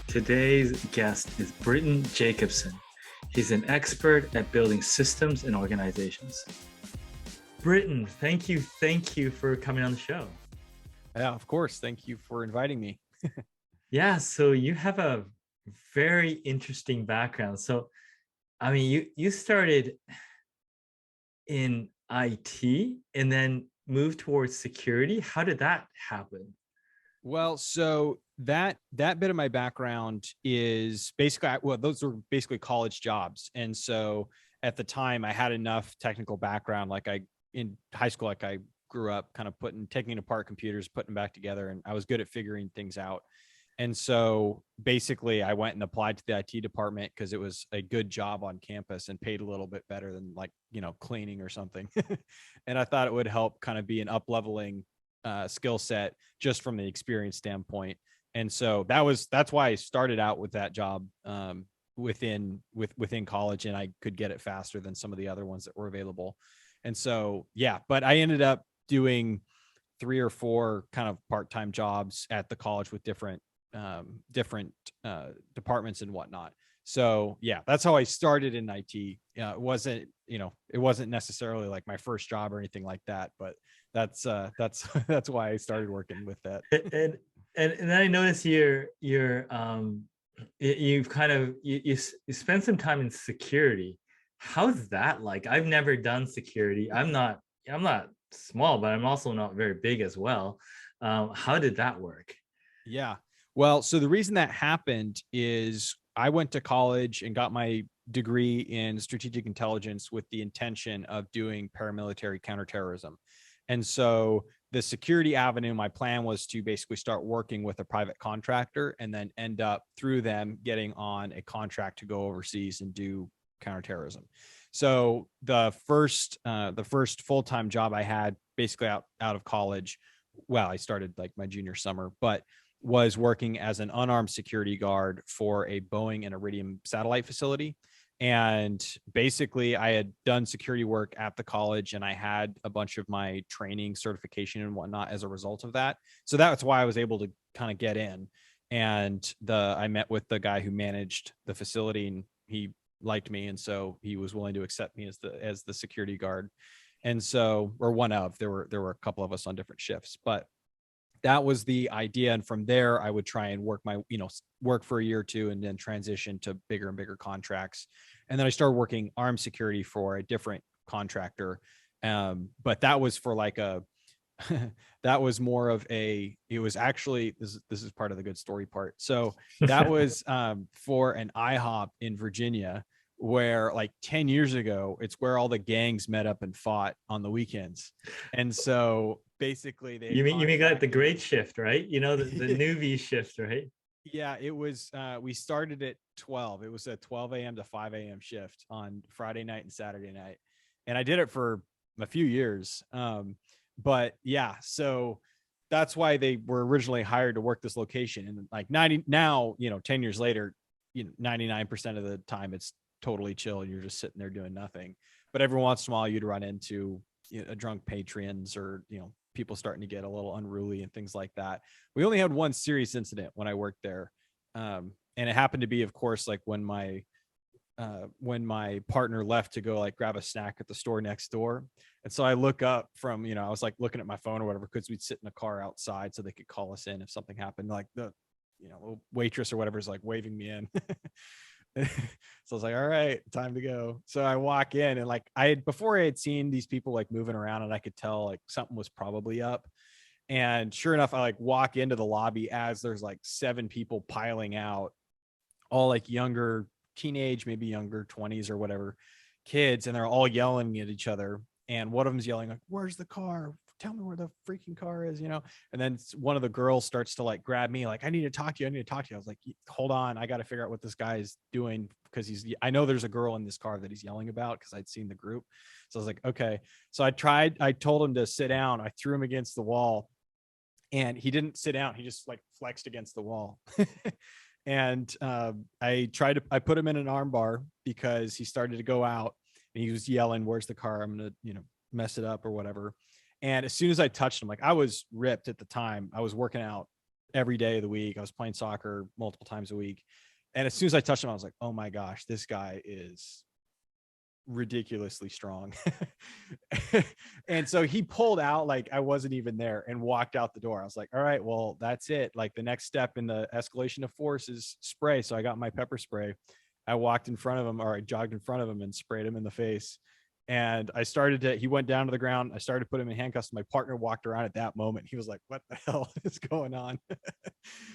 Today's guest is Britain Jacobson. He's an expert at building systems and organizations. Britain, thank you for coming on the show. Yeah, of course. Thank you for inviting me. Yeah, so you have a very interesting background. So, I mean, you started in IT and then moved towards security. How did that happen? Well, so that bit of my background is basically those were basically college jobs, and so at the time I had enough technical background. Like I in high school, like I grew up kind of taking apart computers, putting them back together, and I was good at figuring things out. And so basically I went and applied to the IT department because it was a good job on campus and paid a little bit better than like, cleaning or something. And I thought it would help kind of be an up leveling skill set just from the experience standpoint. And so that's why I started out with that job within college, and I could get it faster than some of the other ones that were available. And so, yeah, but I ended up doing 3 or 4 kind of part-time jobs at the college with different departments and whatnot. So yeah, that's how I started in IT. It wasn't necessarily like my first job or anything like that, but that's that's why I started working with that. And then I noticed you've kind of you spend some time in security. How's that like? I've never done security. I'm not small, but I'm also not very big as well. How did that work? Yeah. Well, so the reason that happened is I went to college and got my degree in strategic intelligence with the intention of doing paramilitary counterterrorism. And so the security avenue, my plan was to basically start working with a private contractor and then end up through them getting on a contract to go overseas and do counterterrorism. So the first full-time job I had basically out of college, well, I started like my junior summer, but was working as an unarmed security guard for a Boeing and Iridium satellite facility. And basically I had done security work at the college and I had a bunch of my training certification and whatnot as a result of that. So that's why I was able to kind of get in. And I met with the guy who managed the facility, and he liked me. And so he was willing to accept me as the security guard. And so, or one of, there were a couple of us on different shifts, but that was the idea. And from there, I would try and work for a year or two and then transition to bigger and bigger contracts. And then I started working armed security for a different contractor. But that was for like that was more of it was actually, this is part of the good story part. So that was for an IHOP in Virginia, where like 10 years ago, it's where all the gangs met up and fought on the weekends. And so basically You mean like the great shift, right? The newbie shift, right? yeah, it was we started at 12. It was a 12 a.m. to 5 a.m. shift on Friday night and Saturday night. And I did it for a few years. But yeah, so that's why they were originally hired to work this location. And like 90 now, 10 years later, 99% of the time it's totally chill. You're just sitting there doing nothing. But every once in a while you'd run into a drunk patrons or, people starting to get a little unruly and things like that. We only had one serious incident when I worked there. And it happened to be, of course, like when my partner left to go like grab a snack at the store next door. And so I look up from, I was like looking at my phone or whatever, because we'd sit in a car outside so they could call us in if something happened. Like the, waitress or whatever is like waving me in. So I was like, all right, time to go. So I walk in, and like before I had seen these people like moving around, and I could tell like something was probably up. And sure enough, I like walk into the lobby as there's like 7 people piling out, all like younger, teenage, maybe younger 20s or whatever kids. And they're all yelling at each other. And one of them's yelling like, where's the car? Tell me where the freaking car is, And then one of the girls starts to like grab me, like, I need to talk to you. I was like, hold on. I got to figure out what this guy is doing, because I know there's a girl in this car that he's yelling about, because I'd seen the group. So I was like, okay. So I told him to sit down. I threw him against the wall, and he didn't sit down. He just like flexed against the wall. And I put him in an arm bar because he started to go out and he was yelling, where's the car? I'm going to, mess it up or whatever. And as soon as I touched him, like I was ripped at the time, I was working out every day of the week. I was playing soccer multiple times a week. And as soon as I touched him, I was like, oh my gosh, this guy is ridiculously strong. And so he pulled out like I wasn't even there and walked out the door. I was like, all right, well, that's it. Like the next step in the escalation of force is spray. So I got my pepper spray. I walked in front of him, or I jogged in front of him and sprayed him in the face. And he went down to the ground. I started to put him in handcuffs. My partner walked around at that moment. He was like, what the hell is going on?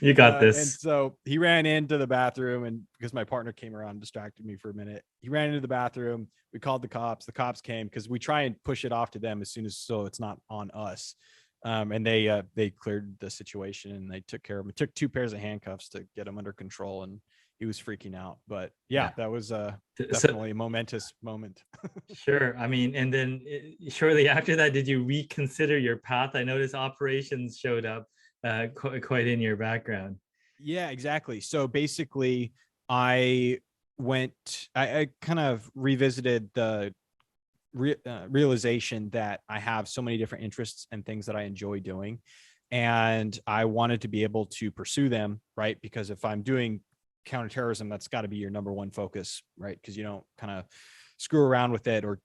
You got And this. so he ran into the bathroom, and because my partner came around and distracted me for a minute, he ran into the bathroom. We called the cops. The cops came because we try and push it off to them as soon as, so it's not on us. And they cleared the situation and they took care of him. It took 2 pairs of handcuffs to get him under control, and he was freaking out. But yeah, that was So, definitely a momentous moment. sure. I mean, and then shortly after that, did you reconsider your path? I noticed operations showed up quite in your background. Yeah, exactly. So basically, I I kind of revisited the realization that I have so many different interests and things that I enjoy doing. And I wanted to be able to pursue them, right? Because if I'm doing counterterrorism, that's got to be your number one focus, right? Because you don't kind of screw around with it, or,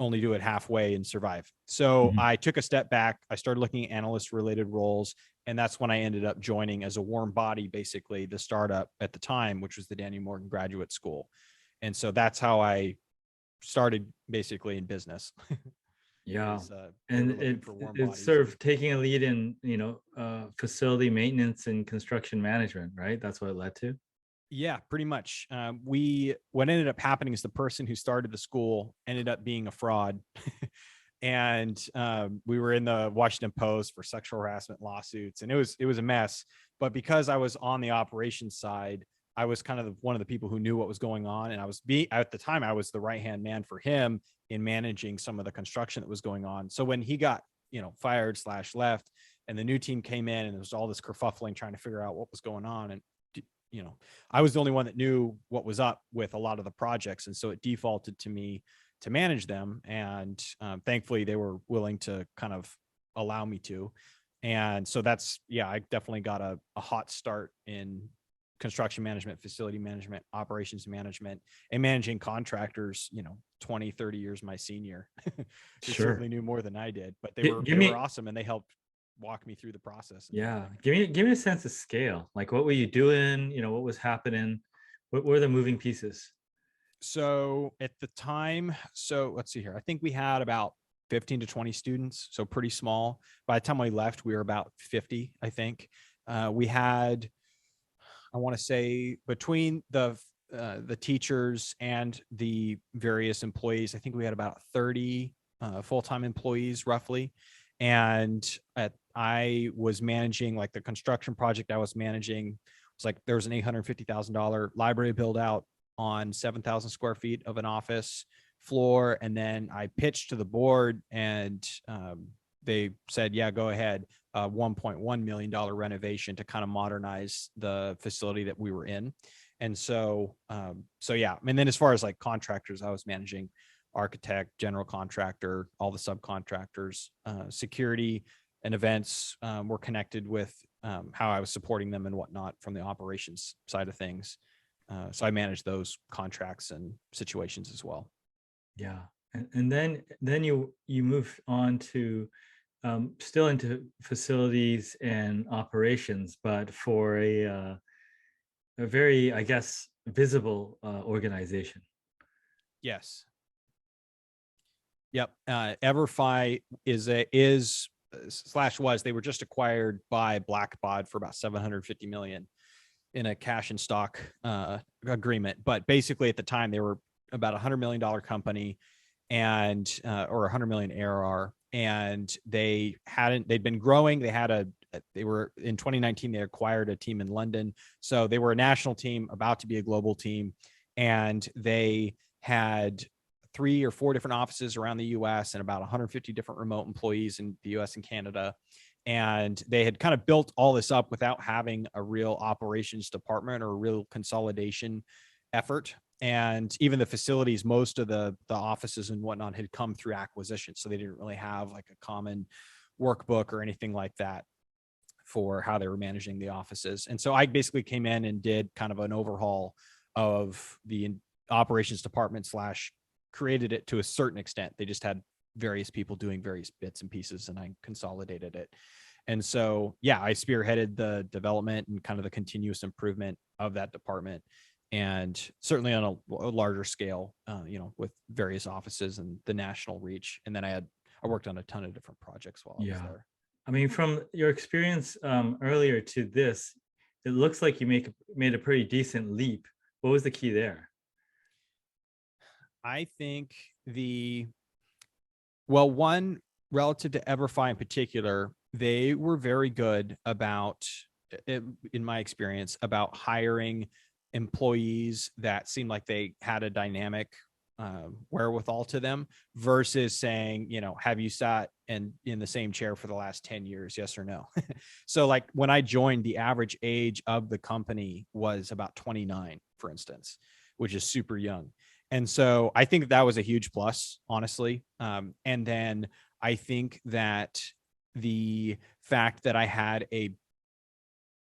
only do it halfway and survive. So Mhm. I took a step back. I started looking at analyst related roles. And that's when I ended up joining as a warm body, basically the startup at the time, which was the Daniel Morgan Graduate School. And so that's how I started basically in business. Yeah. They And were looking for warm it's bodies. sort of taking a lead in, facility maintenance and construction management, right? That's what it led to. Yeah, pretty much. What ended up happening is the person who started the school ended up being a fraud. And we were in the Washington Post for sexual harassment lawsuits, and it was a mess. But because I was on the operations side, I was kind of one of the people who knew what was going on, and at the time I was the right hand man for him in managing some of the construction that was going on. So when he got fired / left, and the new team came in, and there was all this kerfuffling trying to figure out what was going on, and I was the only one that knew what was up with a lot of the projects, and so it defaulted to me to manage them. And thankfully they were willing to kind of allow me to. And so I definitely got a hot start in construction management, facility management, operations management, and managing contractors, 20, 30 years my senior. They Sure. certainly knew more than I did, but Give they were me, awesome, and they helped walk me through the process and yeah, everything. give me a sense of scale. Like, what were you doing? What was happening? What were the moving pieces? So at the time, so let's see here. I think we had about 15 to 20 students, so pretty small. By the time we left, we were about 50, I think. We had, I want to say, between the teachers and the various employees, I think we had about 30 full-time employees roughly. And I was managing, like, the construction project I was managing was like, there was an $850,000 library build out on 7,000 square feet of an office floor. And then I pitched to the board, and they said, yeah, go ahead. $1.1 million renovation to kind of modernize the facility that we were in. And so yeah. And then as far as like contractors, I was managing architect, general contractor, all the subcontractors, security and events were connected with how I was supporting them and whatnot from the operations side of things. So I managed those contracts and situations as well. Yeah. And then you move on to still into facilities and operations, but for a very, I guess, visible organization. Yes. Yep. Everfi is slash was, they were just acquired by Blackbaud for about 750 million in a cash and stock agreement. But basically at the time they were about $100 million company, and or 100 million ARR. And they'd been growing. They were in 2019, they acquired a team in London. So they were a national team about to be a global team. And they had 3 or 4 different offices around the US and about 150 different remote employees in the US and Canada. And they had kind of built all this up without having a real operations department or a real consolidation effort. And even the facilities, most of the offices and whatnot had come through acquisition. So they didn't really have like a common workbook or anything like that. for how they were managing the offices. And so I basically came in and did kind of an overhaul of the operations department slash created it to a certain extent. They just had various people doing various bits and pieces, and I consolidated it. And so, yeah, I spearheaded the development and kind of the continuous improvement of that department, and certainly on a larger scale, with various offices and the national reach. And then I worked on a ton of different projects while I was Yeah. there. I mean, from your experience earlier to this, it looks like you made a pretty decent leap. What was the key there? I think well, one, relative to Everfi in particular, they were very good about, in my experience, about hiring employees that seemed like they had a dynamic wherewithal to them versus saying, have you sat in the same chair for the last 10 years? Yes or no? So like when I joined, the average age of the company was about 29, for instance, which is super young. And so I think that was a huge plus, honestly. And then I think that the fact that I had a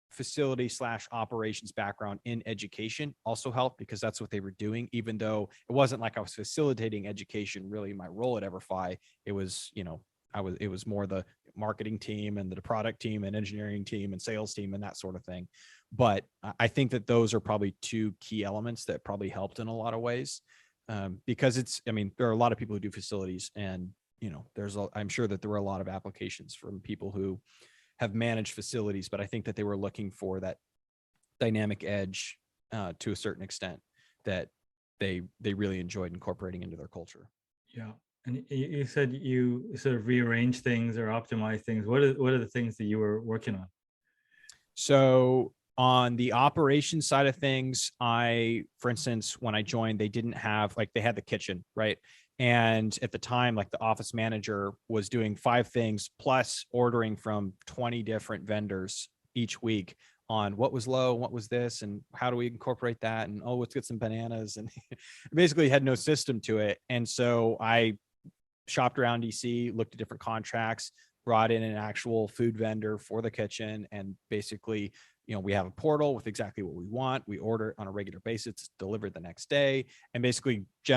facility slash operations background in education also helped, because that's what they were doing. Even though it wasn't like I was facilitating education, really my role at Everfi, it was, it was more the marketing team and the product team and engineering team and sales team and that sort of thing. But I think that those are probably two key elements that probably helped in a lot of ways. Because there are a lot of people who do facilities, and, I'm sure that there were a lot of applications from people who have managed facilities, but I think that they were looking for that dynamic edge to a certain extent that they really enjoyed incorporating into their culture. Yeah. And you said you sort of rearrange things or optimize things. What are the things that you were working on? So on the operations side of things, for instance, when I joined, they didn't have, like, they had the kitchen, right? And at the time, like, the office manager was doing 5 things plus ordering from 20 different vendors each week on what was low, what was this, and how do we incorporate that? And, oh, let's get some bananas. And basically had no system to it. And so I shopped around DC, looked at different contracts, brought in an actual food vendor for the kitchen, and basically, we have a portal with exactly what we want. We order it on a regular basis, it's delivered the next day, and basically I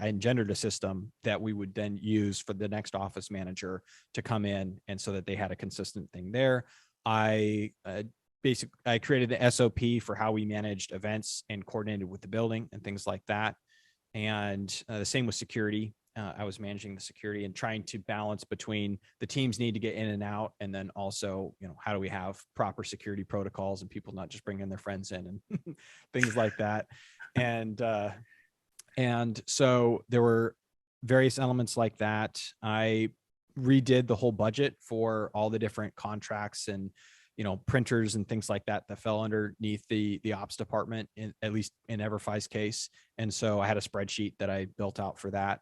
engendered a system that we would then use for the next office manager to come in, and so that they had a consistent thing there. I created the SOP for how we managed events and coordinated with the building and things like that. And the same with security. I was managing the security and trying to balance between the teams need to get in and out, and then also, how do we have proper security protocols and people not just bringing their friends in and things like that. And so there were various elements like that. I redid the whole budget for all the different contracts and, printers and things like that fell underneath the ops department, at least in Everfi's case. And so I had a spreadsheet that I built out for that.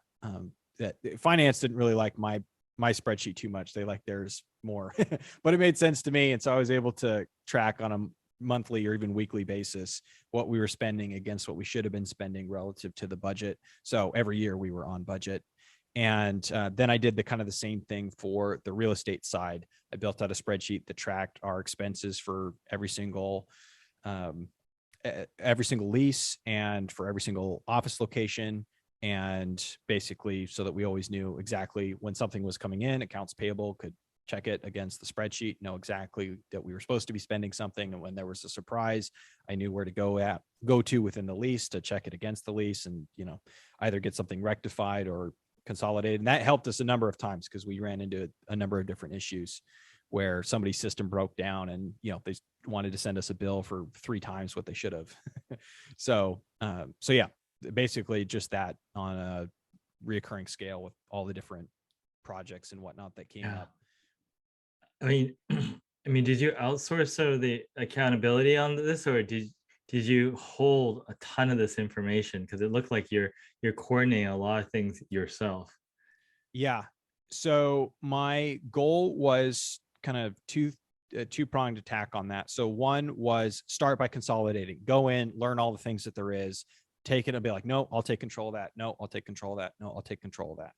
That finance didn't really like my spreadsheet too much. They liked theirs more, but it made sense to me. And so I was able to track on a monthly or even weekly basis what we were spending against what we should have been spending relative to the budget. So every year we were on budget. And then I did the same thing for the real estate side. I built out a spreadsheet that tracked our expenses for every single lease and for every single office location. And basically, so that we always knew exactly when something was coming in, accounts payable could check it against the spreadsheet, know exactly that we were supposed to be spending something. And when there was a surprise, I knew where to go to within the lease to check it against the lease and, either get something rectified or consolidated. And that helped us a number of times, because we ran into a number of different issues where somebody's system broke down and, they wanted to send us a bill for 3 times what they should have. So yeah, basically just that on a reoccurring scale with all the different projects and whatnot that came up. I mean, did you outsource some of the accountability on this, or did you hold a ton of this information? Because it looked like you're coordinating a lot of things yourself. Yeah. So my goal was kind of two-pronged attack on that. So one was start by consolidating, go in, learn all the things that there is, take it and be like, no, I'll take control of that. No, I'll take control of that. No, I'll take control of that.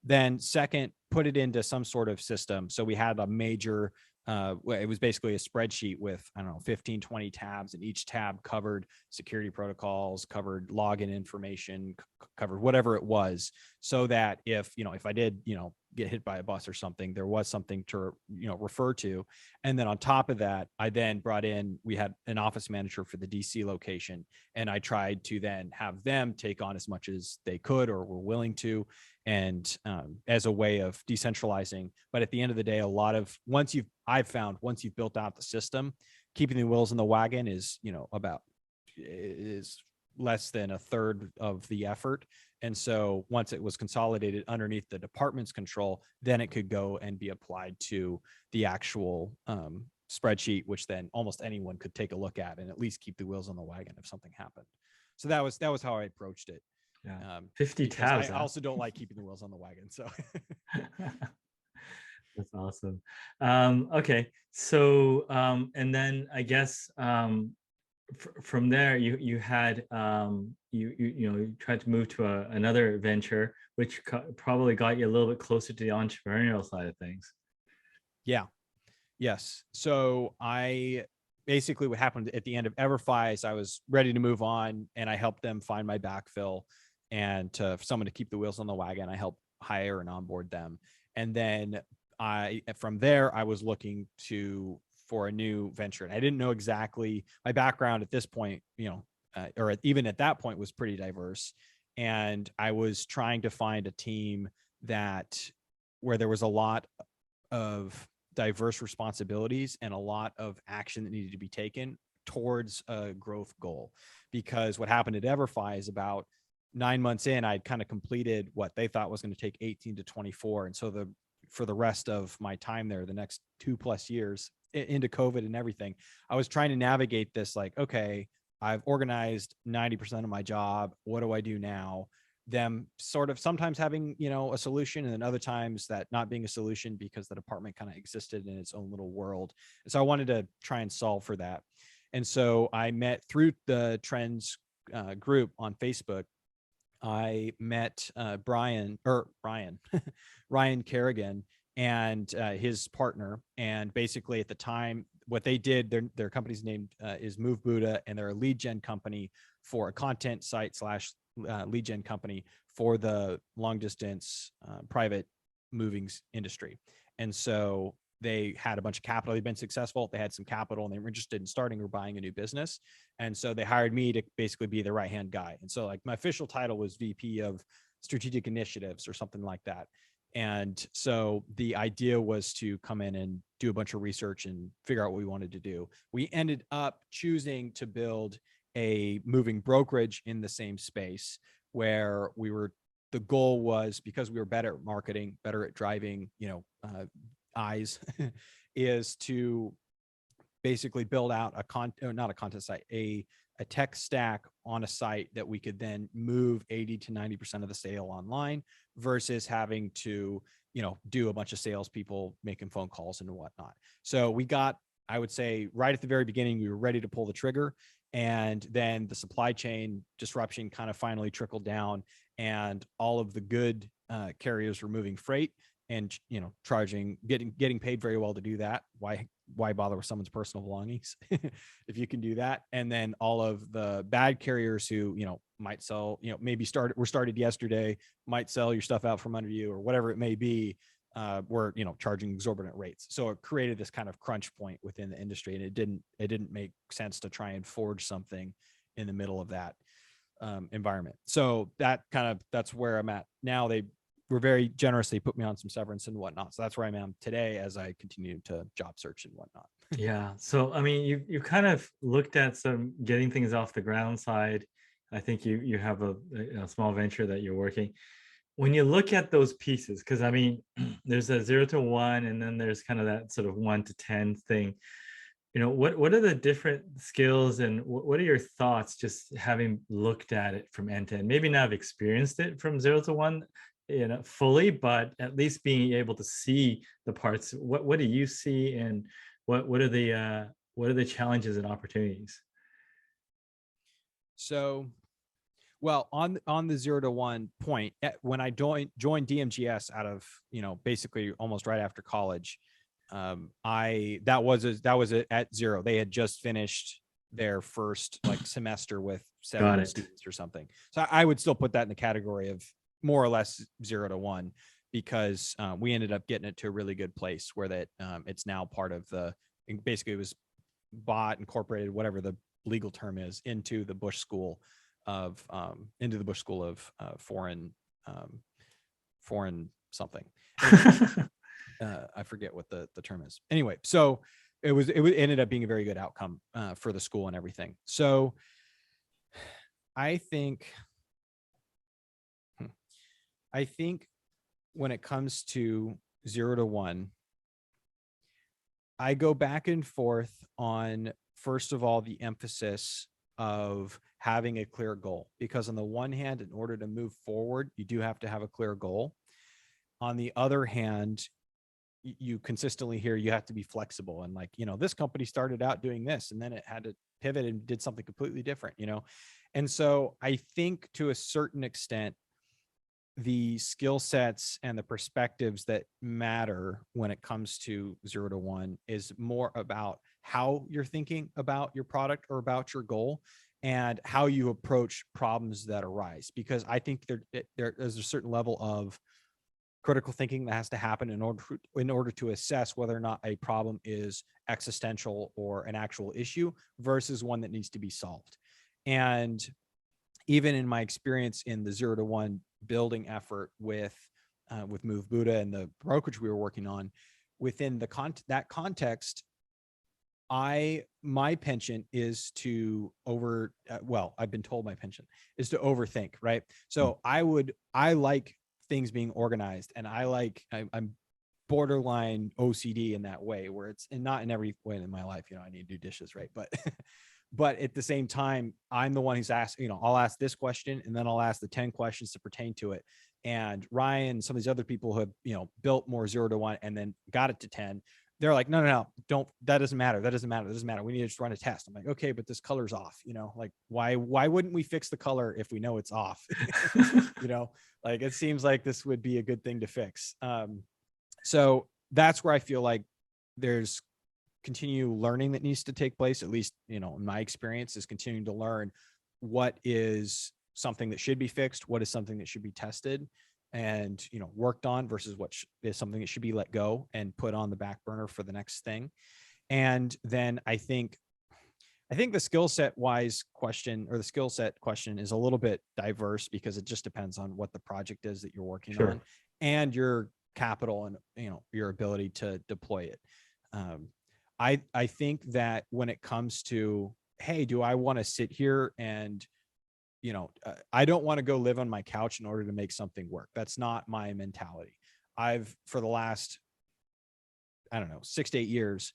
Then second, put it into some sort of system. So we had a major, it was basically a spreadsheet with, I don't know, 15, 20 tabs, and each tab covered security protocols, covered login information, covered whatever it was, so that if, if I did, get hit by a bus or something, there was something to, refer to. And then on top of that, I then brought in, we had an office manager for the DC location, and I tried to then have them take on as much as they could or were willing to, and as a way of decentralizing. But at the end of the day, I've found once you've built out the system, keeping the wheels in the wagon is, is less than a third of the effort. And so once it was consolidated underneath the department's control, then it could go and be applied to the actual spreadsheet, which then almost anyone could take a look at and at least keep the wheels on the wagon if something happened. So that was how I approached it. Yeah. 50 because tabs. I also don't like keeping the wheels on the wagon. So That's awesome. Okay. So, and then I guess from there, you had you tried to move to another venture, which probably got you a little bit closer to the entrepreneurial side of things. yeah. Yes. So I basically, what happened at the end of EverFi is I was ready to move on, and I helped them find my backfill, and for someone to keep the wheels on the wagon, I helped hire and onboard them. And then from there, I was looking for a new venture, and I didn't know exactly my background at this point, or even at that point, was pretty diverse. And I was trying to find a team where there was a lot of diverse responsibilities and a lot of action that needed to be taken towards a growth goal. Because what happened at EverFi is about 9 months in, I'd kind of completed what they thought was going to take 18 to 24. And so for the rest of my time there, the next 2+ years into COVID and everything, I was trying to navigate this, like, okay, I've organized 90% of my job. What do I do now? Them sort of sometimes having, a solution, and then other times that not being a solution because the department kind of existed in its own little world. And so I wanted to try and solve for that. And so I met through the Trends group on Facebook. I met Ryan Kerrigan and his partner. And basically at the time, what they did, their company's name is Move Buddha, and they're a lead gen company for a content site / lead gen company for the long distance private movings industry. And so they had a bunch of capital. They've been successful. They had some capital, and they were interested in starting or buying a new business. And so they hired me to basically be the right-hand guy. And so, like, my official title was VP of Strategic Initiatives or something like that. And so the idea was to come in and do a bunch of research and figure out what we wanted to do. We ended up choosing to build a moving brokerage in the same space, where the goal was, because we were better at marketing, better at driving, eyes, is to basically build out not a content site, a tech stack on a site that we could then move 80 to 90% of the sale online, versus having to, do a bunch of salespeople making phone calls and whatnot. So we got, I would say, right at the very beginning, we were ready to pull the trigger. And then the supply chain disruption kind of finally trickled down, and all of the good carriers were moving freight and, getting paid very well to do that. Why bother with someone's personal belongings if you can do that? And then all of the bad carriers who, might sell, maybe were started yesterday, might sell your stuff out from under you or whatever it may be, were, charging exorbitant rates. So it created this kind of crunch point within the industry, and it didn't make sense to try and forge something in the middle of that environment. So that's where I'm at now. They were very generous. They put me on some severance and whatnot. So that's where I am today as I continue to job search and whatnot. Yeah. So, I mean, you kind of looked at some getting things off the ground side. I think you have a small venture that you're working. When you look at those pieces, because I mean, there's a 0 to 1, and then there's kind of that sort of 1 to 10 thing. What are the different skills, and what are your thoughts, just having looked at it from end to end? Maybe not have experienced it from 0 to 1, fully, but at least being able to see the parts. What do you see, and what are the challenges and opportunities? So Well, on the 0 to 1 point, when I joined DMGS out of, basically almost right after college, that was at 0. They had just finished their first like semester with Got 70 it. students or something. So I would still put that in the category of more or less 0 to 1, because we ended up getting it to a really good place where that it's now part of basically it was bought, incorporated, whatever the legal term is, into the Bush School of foreign foreign something. Anyway, I forget what the term is. Anyway, so it ended up being a very good outcome for the school and everything. So I think when it comes to 0 to 1, I go back and forth on, first of all, the emphasis of having a clear goal, because on the one hand, in order to move forward, you do have to have a clear goal. On the other hand, you consistently hear you have to be flexible, and like, this company started out doing this and then it had to pivot and did something completely different, and so I think to a certain extent, the skill sets and the perspectives that matter when it comes to 0 to 1 is more about how you're thinking about your product or about your goal, and how you approach problems that arise. Because I think there's a certain level of critical thinking that has to happen in order to assess whether or not a problem is existential or an actual issue versus one that needs to be solved. And even in my experience in the 0 to 1 building effort with Move Buddha and the brokerage we were working on, within that context, my penchant is to I've been told my penchant is to overthink, right? So I like things being organized, and I'm borderline OCD in that way, where it's, and not in every way in my life, I need to do dishes, right? But but at the same time, I'm the one who's asked, I'll ask this question and then I'll ask the 10 questions to pertain to it. And Ryan, some of these other people who have, built more 0 to 1 and then got it to 10, they're like, no, don't, that doesn't matter. That doesn't matter. That doesn't matter. We need to just run a test. I'm like, okay, but this color's off, like why wouldn't we fix the color if we know it's off? Like, it seems like this would be a good thing to fix. So that's where I feel like there's continue learning that needs to take place, at least, in my experience, is continuing to learn what is something that should be fixed, what is something that should be tested and, worked on, versus what is something that should be let go and put on the back burner for the next thing. And then I think the skill set wise question, or the skill set question, is a little bit diverse, because it just depends on what the project is that you're working Sure. on, and your capital and, your ability to deploy it. I think that when it comes to, hey, do I want to sit here and, I don't want to go live on my couch in order to make something work. That's not my mentality. For the last, I don't know, 6 to 8 years,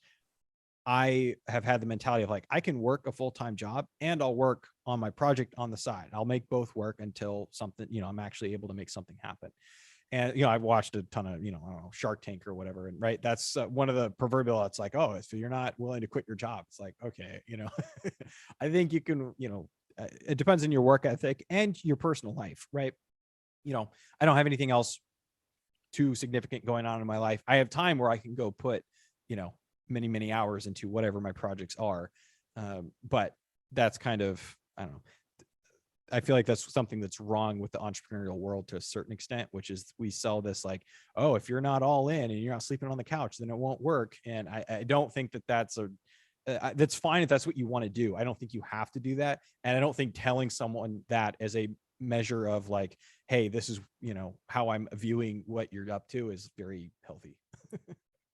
I have had the mentality of like, I can work a full-time job and I'll work on my project on the side. I'll make both work until something, I'm actually able to make something happen. And, I've watched a ton of, I don't know, Shark Tank or whatever. And right, that's one of the proverbial, it's like, oh, if you're not willing to quit your job, it's like, okay, I think you can, it depends on your work ethic and your personal life, right? I don't have anything else too significant going on in my life. I have time where I can go put, many, many hours into whatever my projects are. But that's kind of, I don't know. I feel like that's something that's wrong with the entrepreneurial world to a certain extent, which is we sell this like, oh, if you're not all in and you're not sleeping on the couch, then it won't work. And I don't think that that's fine if that's what you want to do. I don't think you have to do that. And I don't think telling someone that as a measure of like, hey, this is, how I'm viewing what you're up to, is very healthy.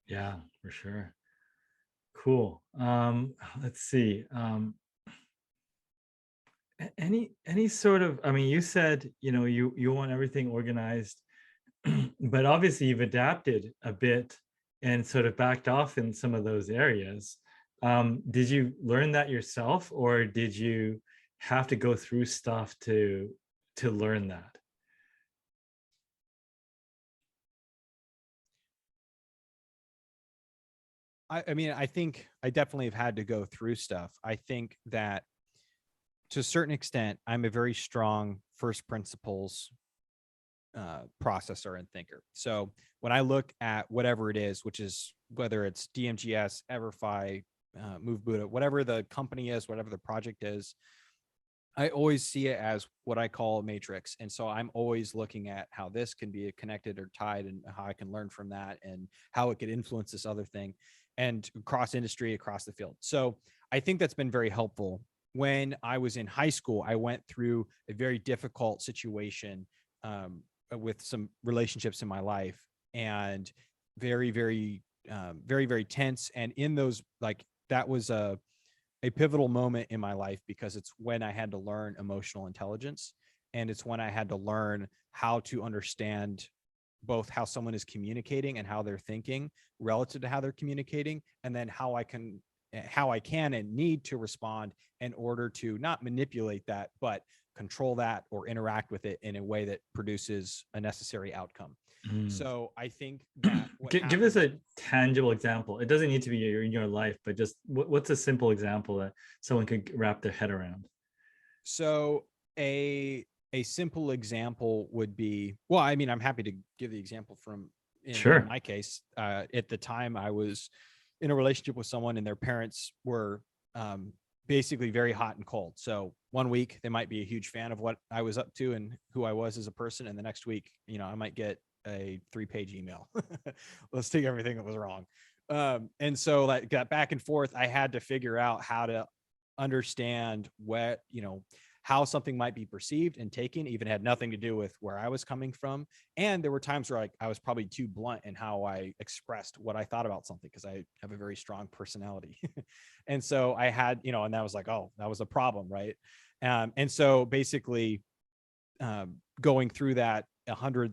Yeah, for sure. Cool. Let's see. Any sort of, I mean, you said, you want everything organized, but obviously you've adapted a bit and sort of backed off in some of those areas. Did you learn that yourself, or did you have to go through stuff to learn that? I mean, I think I definitely have had to go through stuff. I think that To a certain extent, I'm a very strong first principles processor and thinker. So when I look at whatever it is, which is whether it's DMGS, Everfi, Move Buddha, whatever the company is, whatever the project is, I always see it as what I call a matrix. And so I'm always looking at how this can be connected or tied and how I can learn from that and how it could influence this other thing and across industry, across the field. So I think that's been very helpful. When I was in high school, I went through a very difficult situation with some relationships in my life and very, very tense. And in those, like, that was a pivotal moment in my life because it's when I had to learn emotional intelligence. And it's when I had to learn how to understand both how someone is communicating and how they're thinking relative to how they're communicating, and then how I can and need to respond in order to not manipulate that, but control that or interact with it in a way that produces a necessary outcome. Mm. So I think that what Give us happens. a tangible example. It doesn't need to be in your life, but just what's a simple example that someone could wrap their head around? So a simple example would be, well, I mean, I'm happy to give the example from in Sure. my case. At the time, I was in a relationship with someone, and their parents were basically very hot and cold. So one week they might be a huge fan of what I was up to and who I was as a person, and the next week, I might get a 3-page email. Let's take everything that was wrong. And so like got back and forth. I had to figure out how to understand what, how something might be perceived and taken, even had nothing to do with where I was coming from. And there were times where I was probably too blunt in how I expressed what I thought about something because I have a very strong personality. And so I had, and that was like, oh, that was a problem, right? And so basically going through that 100,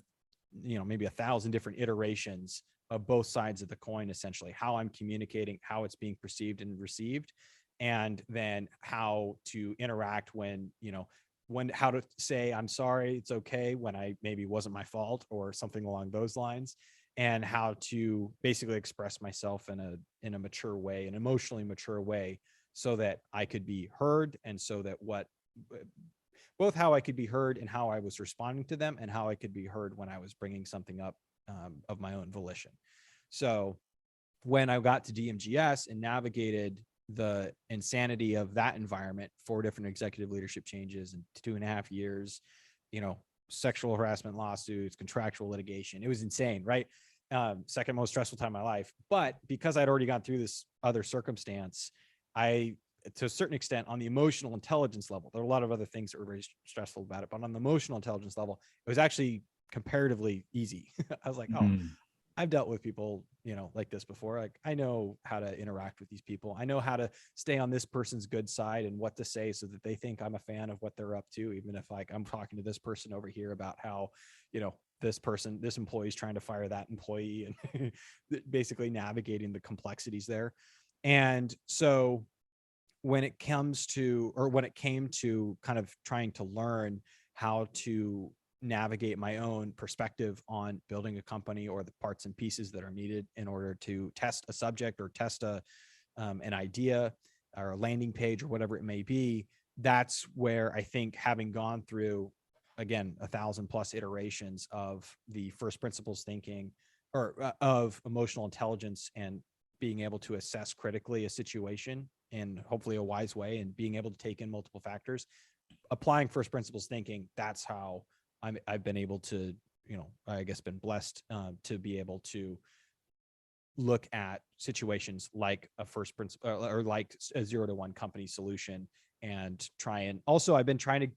maybe 1,000 different iterations of both sides of the coin, essentially how I'm communicating, how it's being perceived and received, and then how to interact when how to say I'm sorry, it's okay when I maybe wasn't my fault or something along those lines, and how to basically express myself in a mature way, an emotionally mature way, so that I could be heard, and so that both how I could be heard and how I was responding to them, and how I could be heard when I was bringing something up of my own volition. So when I got to DMGS and navigated the insanity of that environment, 4 different executive leadership changes in 2.5 years, sexual harassment lawsuits, contractual litigation, it was insane, right? Second most stressful time of my life. But because I'd already gone through this other circumstance, to a certain extent, on the emotional intelligence level, there are a lot of other things that were very stressful about it, but on the emotional intelligence level, it was actually comparatively easy. I was like, oh, Mm. I've dealt with people, like this before. Like, I know how to interact with these people. I know how to stay on this person's good side and what to say so that they think I'm a fan of what they're up to, even if like I'm talking to this person over here about how, this employee is trying to fire that employee, and basically navigating the complexities there. And so when it comes to, or when it came to kind of trying to learn how to navigate my own perspective on building a company or the parts and pieces that are needed in order to test a subject or test an idea or a landing page or whatever it may be, that's where I think, having gone through, again, 1,000+ iterations of the first principles thinking, or of emotional intelligence, and being able to assess critically a situation in hopefully a wise way, and being able to take in multiple factors, applying first principles thinking, that's how I've been able to, I guess, been blessed to be able to look at situations like a first principle, or like a 0 to 1 company solution, and try. And also I've been trying to,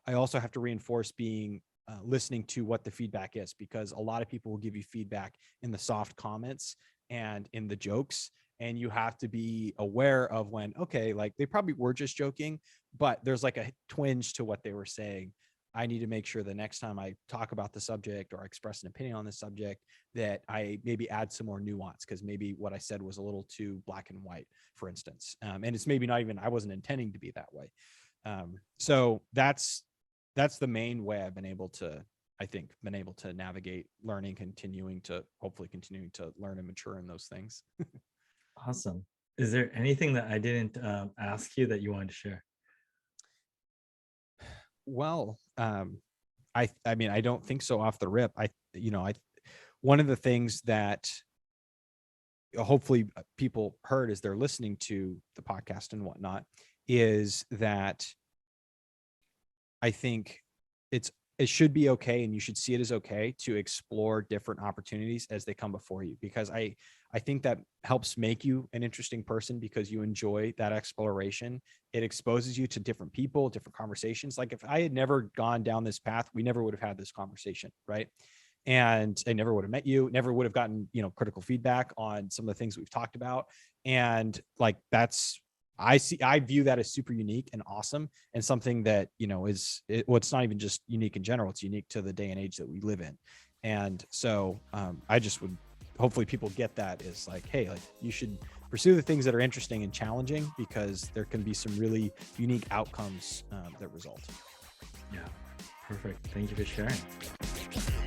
I also have to reinforce being listening to what the feedback is, because a lot of people will give you feedback in the soft comments and in the jokes, and you have to be aware of when, okay, like they probably were just joking, but there's like a twinge to what they were saying. I need to make sure the next time I talk about the subject or express an opinion on the subject, that I maybe add some more nuance, because maybe what I said was a little too black and white, for instance. And it's maybe not even, I wasn't intending to be that way. So that's the main way I've been able to, I think, been able to navigate learning, hopefully continuing to learn and mature in those things. Awesome. Is there anything that I didn't ask you that you wanted to share? Well, I mean, I don't think so off the rip. One of the things that hopefully people heard as they're listening to the podcast and whatnot is that I think it should be okay, and you should see it as okay to explore different opportunities as they come before you, because I think that helps make you an interesting person because you enjoy that exploration. It exposes you to different people, different conversations. Like if I had never gone down this path, we never would have had this conversation, right? And I never would have met you, never would have gotten, critical feedback on some of the things we've talked about. And like, I view that as super unique and awesome, and something that, it's not even just unique in general. It's unique to the day and age that we live in. And so I just would, hopefully people get that is like, hey, like you should pursue the things that are interesting and challenging, because there can be some really unique outcomes that result. Yeah, perfect. Thank you for sharing.